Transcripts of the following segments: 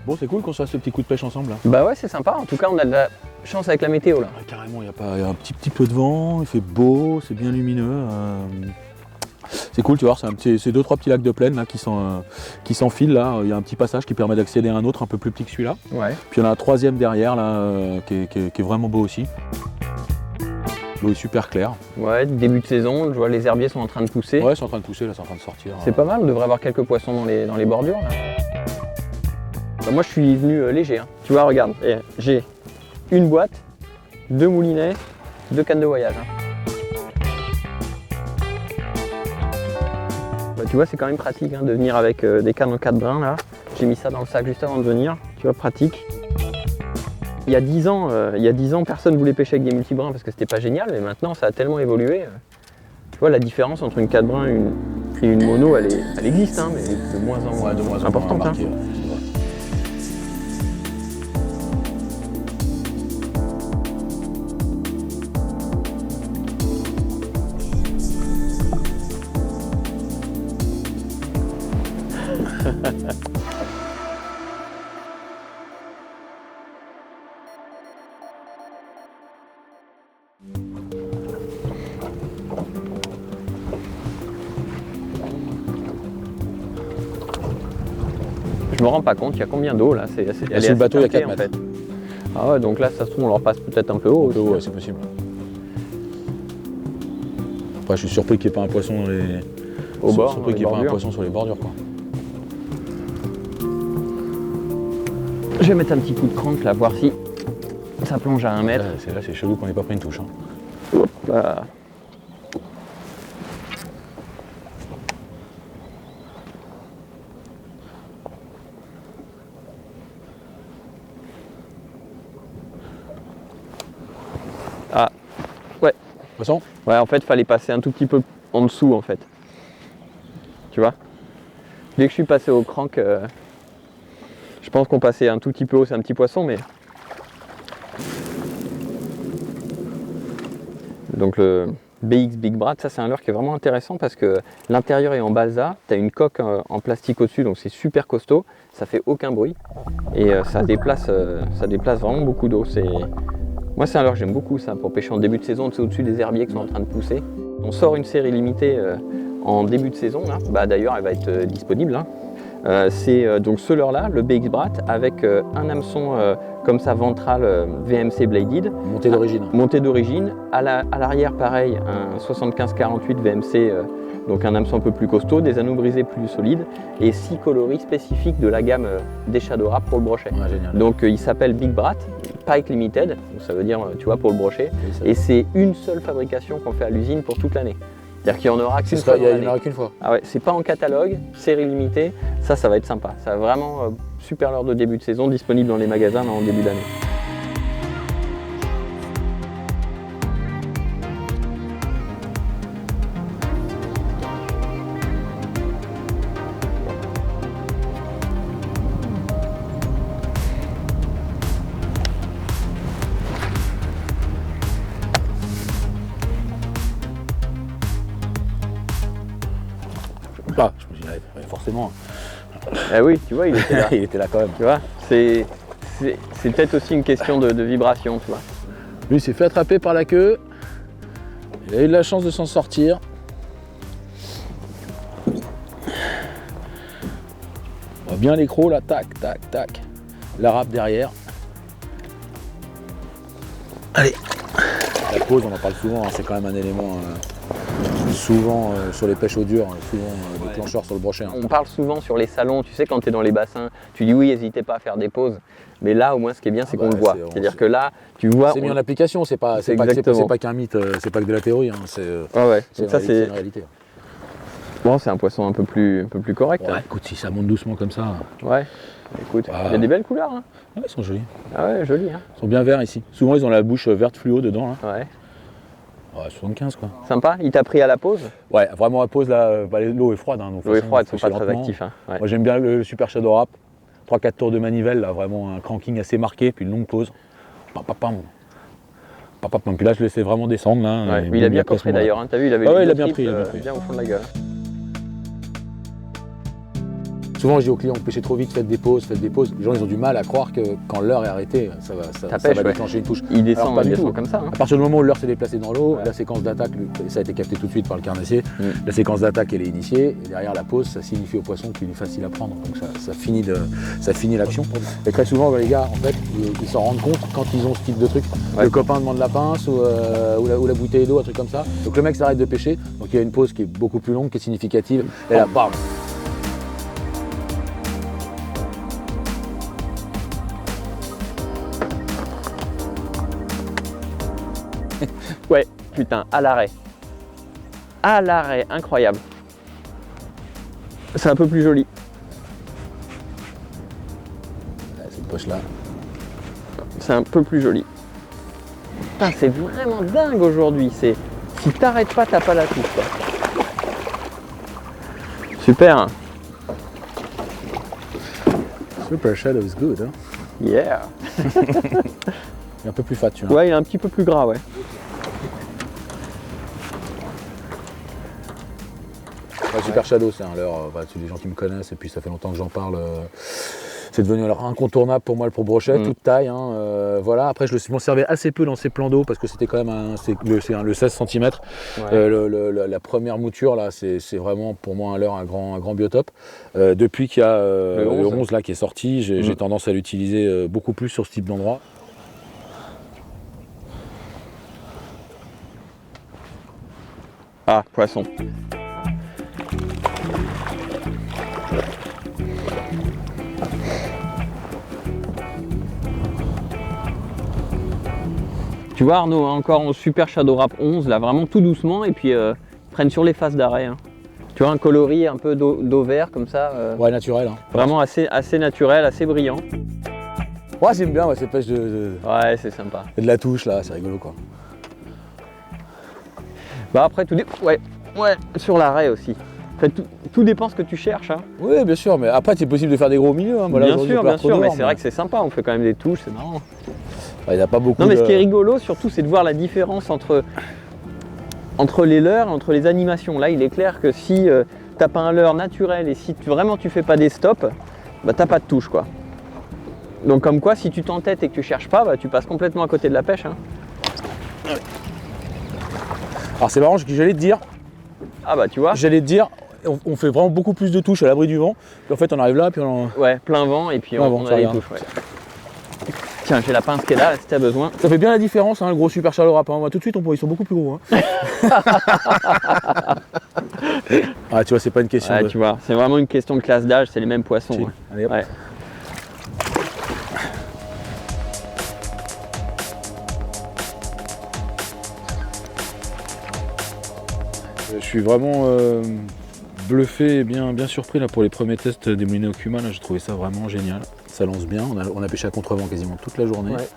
Bon, c'est cool qu'on se fasse ce petit coup de pêche ensemble là. Bah ouais, c'est sympa. En tout cas, on a de la chance avec la météo là. Ouais, carrément, il y a un petit peu de vent, il fait beau, c'est bien lumineux. C'est cool, tu vois, c'est 2-3 petits lacs de plaine là, qui s'enfilent là. Il y a un petit passage qui permet d'accéder à un autre un peu plus petit que celui-là. Ouais. Puis il y en a un troisième derrière là, qui est vraiment beau aussi. L'eau est super claire. Ouais, début de saison, je vois les herbiers sont en train de pousser. Ouais, c'est en train de pousser, là, c'est en train de sortir. C'est pas mal, on devrait avoir quelques poissons dans les bordures là. Bah, moi je suis venu léger, hein. Tu vois, regarde, j'ai une boîte, 2 moulinets, 2 cannes de voyage. Hein. Bah, tu vois, c'est quand même pratique hein, de venir avec des cannes en 4 brins là. J'ai mis ça dans le sac juste avant de venir, tu vois, pratique. Il y a 10 ans, personne ne voulait pêcher avec des multibrins parce que c'était pas génial, mais maintenant ça a tellement évolué. Tu vois, la différence entre une 4 brins et une mono, elle existe, hein, mais de moins en moins importante. Marqué, Hein. ouais. Je me rends pas compte, il y a combien d'eau là? Sur le bateau, il y a 4 mètres. En fait. Ah ouais, donc là, ça se trouve, on leur passe peut-être un peu haut. Un peu haut, ouais, c'est possible. Après, je suis surpris qu'il n'y ait pas un poisson dans les... Au bord, surpris qu'il n'y ait pas un poisson sur les bordures, quoi. Je vais mettre un petit coup de crank là, voir si ça plonge à 1 mètre. Là, c'est chelou qu'on n'ait pas pris une touche. Hein. Hop là. Ah, ouais. Poisson? Ouais, en fait, fallait passer un tout petit peu en dessous, en fait. Tu vois? Dès que je suis passé au crank, je pense qu'on passait un tout petit peu haut, c'est un petit poisson, mais... Donc le BX Big Brat, ça c'est un leurre qui est vraiment intéressant parce que l'intérieur est en balsa, tu as une coque en plastique au-dessus, donc c'est super costaud, ça fait aucun bruit et ça déplace vraiment beaucoup d'eau. Moi c'est un leurre que j'aime beaucoup ça, pour pêcher en début de saison, tu sais, au-dessus des herbiers qui sont en train de pousser. On sort une série limitée en début de saison, là. Bah, d'ailleurs elle va être disponible. Hein. C'est donc ce leurre-là, le BX Brat, avec un hameçon comme ça ventral VMC Bladed. Montée d'origine. Montée d'origine. À l'arrière, pareil, un 75-48 VMC, donc un hameçon un peu plus costaud, des anneaux brisés plus solides, et 6 coloris spécifiques de la gamme des Shadow Rap pour le brochet. Ouais, génial. Donc il s'appelle Big Brat, Pike Limited, donc ça veut dire, tu vois, pour le brochet. Oui, et c'est une seule fabrication qu'on fait à l'usine pour toute l'année. C'est-à-dire qu'il n'y en aura qu'une fois. Il n'y en aura qu'une fois. Ah ouais, c'est pas en catalogue, série limitée, ça va être sympa. Ça va vraiment super leurre de début de saison, disponible dans les magasins en début d'année. Ah, je me dis, ouais, forcément. Eh oui, tu vois, il était là. Il était là quand même. Tu vois, c'est peut-être aussi une question de vibration, tu vois. Lui, il s'est fait attraper par la queue. Il a eu de la chance de s'en sortir. On voit bien l'écrou là, tac, tac, tac. La râpe derrière. Allez. La pause, on en parle souvent, hein, c'est quand même un élément souvent sur les pêches au dur, souvent déclencheur sur le brochet. Hein. On parle souvent sur les salons, tu sais, quand tu es dans les bassins, tu dis oui, n'hésitez pas à faire des pauses. Mais là, au moins, ce qui est bien, c'est qu'on le voit. C'est-à-dire que là, tu vois. C'est mis en application, c'est pas qu'un mythe, c'est pas que de la théorie, hein, c'est une réalité. Bon, c'est un poisson un peu plus correct. Ouais, écoute, si ça monte doucement comme ça. Ouais, écoute, il y a des belles couleurs. Hein. Ouais, ils sont jolis. Ah ouais, jolis. Hein. Ils sont bien verts ici. Souvent, ils ont la bouche verte fluo dedans. Là. Ouais. Ouais, 75 quoi. Sympa. Il t'a pris à la pause? Ouais, vraiment à pause là, l'eau est froide. Hein, donc L'eau est froide, ils faut sont pas pêcher très lentement. actifs. Hein. Ouais. Moi j'aime bien le Super Shadow Rap. 3-4 tours de manivelle, là, vraiment un cranking assez marqué, puis une longue pause. Pam, pam, pam. Pam, pam, pam. Puis là je le laissais vraiment descendre. Là, Ouais, mais il a bien coffré d'ailleurs, hein. T'as vu, il avait ouais, les il a deux bien pris, triples, bien au fond de la gueule. Souvent je dis aux clients, pêchez trop vite, faites des pauses. Les gens ils ont du mal à croire que quand l'heure est arrêtée, ça va déclencher une touche. Il descend, Alors, pas du tout. comme ça. Hein. À partir du moment où l'heure s'est déplacée dans l'eau, Ouais. la séquence d'attaque, ça a été capté tout de suite par le carnassier, la séquence d'attaque elle est initiée, et derrière la pause, ça signifie au poisson qu'il est facile à prendre, donc ça finit l'action. Et très souvent les gars, en fait, ils s'en rendent compte quand ils ont ce type de truc. Ouais. Le copain demande la pince ou la bouteille d'eau, un truc comme ça. Donc le mec s'arrête de pêcher, donc il y a une pause qui est beaucoup plus longue, qui est significative, et là, bam. Ouais, putain, à l'arrêt. À l'arrêt, incroyable. C'est un peu plus joli. Cette poche là. C'est un peu plus joli. Putain, c'est vraiment dingue aujourd'hui. Si t'arrêtes pas, t'as pas la touche. Quoi. Super. Super Shadow is good, hein. Yeah. Il est un peu plus fat, tu vois. Ouais, il est un petit peu plus gras, ouais. Ouais, Super Shadow, c'est un leurre, c'est des gens qui me connaissent et puis ça fait longtemps que j'en parle. C'est devenu alors incontournable pour moi le pro brochet, toute taille. Hein, voilà. Après, je m'en servais assez peu dans ces plans d'eau parce que c'était quand même le 16 cm. Ouais. La première mouture, là, c'est vraiment pour moi un leurre, un grand biotope. Depuis qu'il y a le 11 là, qui est sorti, j'ai tendance à l'utiliser beaucoup plus sur ce type d'endroit. Ah, poisson. Tu vois Arnaud, hein, encore en Super Shadow Rap 11, là vraiment tout doucement et puis prennent sur les phases d'arrêt. Hein. Tu vois un coloris un peu d'eau vert comme ça. Ouais, naturel. Hein. Vraiment assez naturel, assez brillant. Ouais, j'aime bien cette pêche de... Ouais, c'est sympa. Et de la touche là, c'est rigolo quoi. Bah après ouais, sur l'arrêt aussi. En fait, tout dépend ce que tu cherches. Hein. Oui, bien sûr, mais après c'est possible de faire des gros milieux. Hein. Voilà, bien sûr, mais c'est vrai que c'est sympa, on fait quand même des touches, c'est marrant. Il n'y a pas beaucoup. Non, mais ce qui est rigolo surtout, c'est de voir la différence entre les leurres et entre les animations. Là, il est clair que si t'as pas un leurre naturel et si vraiment tu fais pas des stops, bah t'as pas de touche quoi. Donc comme quoi, si tu t'entêtes et que tu cherches pas, bah tu passes complètement à côté de la pêche. Hein. Alors c'est marrant, j'allais te dire. Ah bah tu vois. J'allais te dire, on fait vraiment beaucoup plus de touches à l'abri du vent. Puis en fait on arrive là, puis on... Ouais, plein vent et puis on a les touches. Ouais. Tiens, j'ai la pince qui est là si t'as besoin. Ça fait bien la différence, hein, le gros Super Shadow Rap. Hein. Moi, tout de suite, ils sont beaucoup plus gros. Hein. Ah, tu vois, c'est pas une question tu vois, c'est vraiment une question de classe d'âge, c'est les mêmes poissons. Ouais. Allez, hop. Ouais. Je suis vraiment bluffé et bien surpris là, pour les premiers tests des moulinets au cumin. J'ai trouvé ça vraiment génial. Ça lance bien, on a pêché à contrevent quasiment toute la journée. Ouais.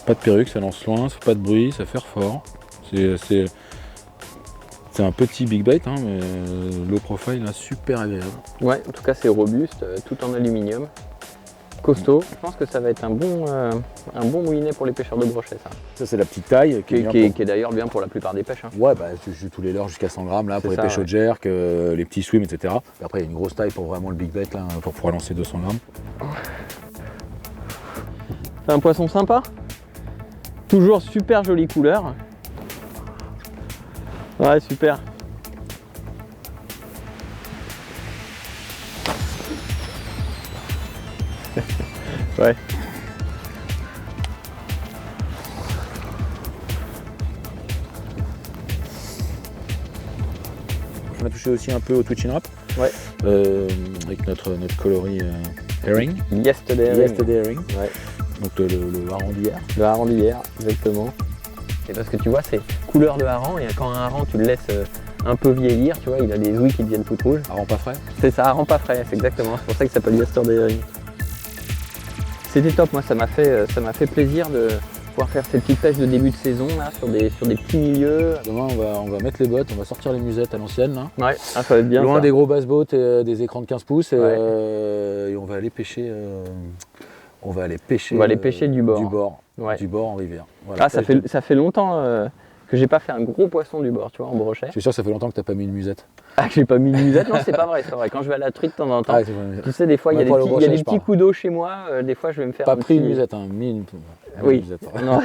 Pas de perruque, ça lance loin, ça fait pas de bruit, ça fait fort. C'est un petit big bait, hein, mais low profile là, super agréable. Ouais, en tout cas c'est robuste, tout en aluminium. Costaud, je pense que ça va être un bon moulinet pour les pêcheurs de brochet ça. Ça c'est la petite taille qui est d'ailleurs bien pour la plupart des pêches. Hein. Ouais, bah tu joues tous les leurres jusqu'à 100 grammes là, pour les pêches au jerk, les petits swims, etc. Et après il y a une grosse taille pour vraiment le big bait là, pour pouvoir lancer 200 grammes. C'est un poisson sympa, toujours super jolie couleur. Ouais, super. Ouais. On a touché aussi un peu au Twitching Rap. Ouais. Avec notre coloris herring. Yesterday herring. Ouais. Donc le hareng d'hier. Le hareng d'hier, exactement. Et parce que tu vois, c'est couleur de hareng et quand un hareng tu le laisses un peu vieillir, tu vois, il a des ouïes qui deviennent toutes rouges. Hareng pas frais. C'est ça, hareng pas frais, c'est exactement. C'est pour ça qu'il s'appelle Yesterday herring. C'était top, moi ça m'a fait plaisir pouvoir faire ces petites pêches de début de saison là, sur des petits milieux. Demain, on va mettre les bottes, on va sortir les musettes à l'ancienne. Là. Ouais, ah, ça va être bien. Loin ça. des gros basse-bottes et des écrans de 15 pouces. Et, Ouais. et on va aller pêcher. On va aller pêcher. Du bord. Ouais. Du bord en rivière. Voilà, Ah, ça fait longtemps que j'ai pas fait un gros poisson du bord, tu vois, en brochet. Je suis sûr que ça fait longtemps que tu n'as pas mis une musette. Ah, que j'ai pas mis de musette. Non, c'est pas vrai, c'est vrai. Quand je vais à la truite de temps en temps, Ah, c'est vrai. tu sais, des fois, il y a Ouais, pour le des brochet, je petits parle. coups d'eau chez moi. Des fois, je vais me faire Pas un pris petit... une musette, hein, mis une Oui. musette. Non.